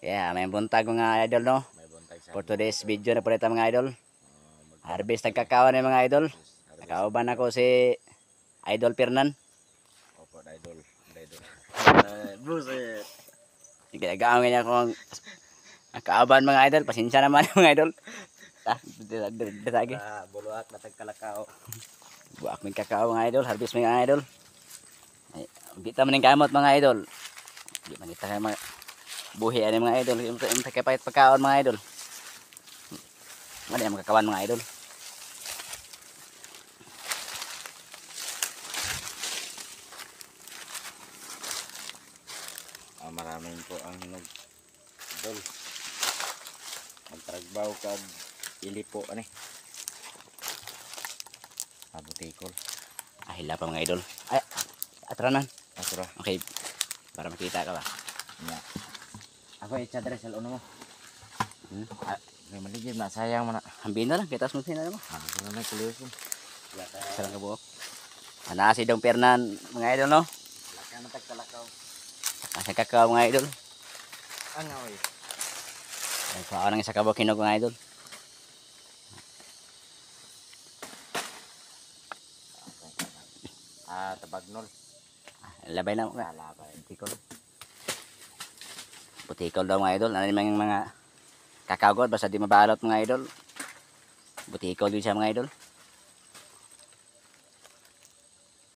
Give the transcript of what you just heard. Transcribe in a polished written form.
Yeah, may buntag mga idol no. May buntag sa For mga today's idol. video na po ito mga idol. Harvest ng Magpapakita. kakao na mga idol. Harvest. Nakauban ako si Idol Fernan. Opo, idol. Idol. Buset. Ginagawa niya akong nakauban mga idol. Pasensya naman mga idol. Ditagi. Buluhat matag kalakaw. Buak may kakao mga idol. Harvest mga idol. Hindi ta man kamot mga idol. Hindi man kita kay mga buhi ani mga idol. Yung kay pagkaon mga idol. Wala yung makakawan mga idol. Maraming po ang hinog. Idol. Magtragbaw kag ili po ani. Butikol. Hila pa mga idol. Ay, atranan. Asura. Okay. Para makita ka ba? Nya. Ako i-chadre sa uno mo. May maligid na sayang man. Hambin na lang. Kita mo na mo. Ano na kulis mo. Sarang ka buok. Si Dong Fernan mga idol no? Laka na tag kalakaw. Sa kakao mga idol. Ang aoy. Ay, pao nang isa ka kinog mga idol. Tabagnol. Labay na mga. Labay. Butikol. Butikol daw mga idol. Ano yung mga kakao god basta di mabalot mga idol. Butikol din siya mga idol.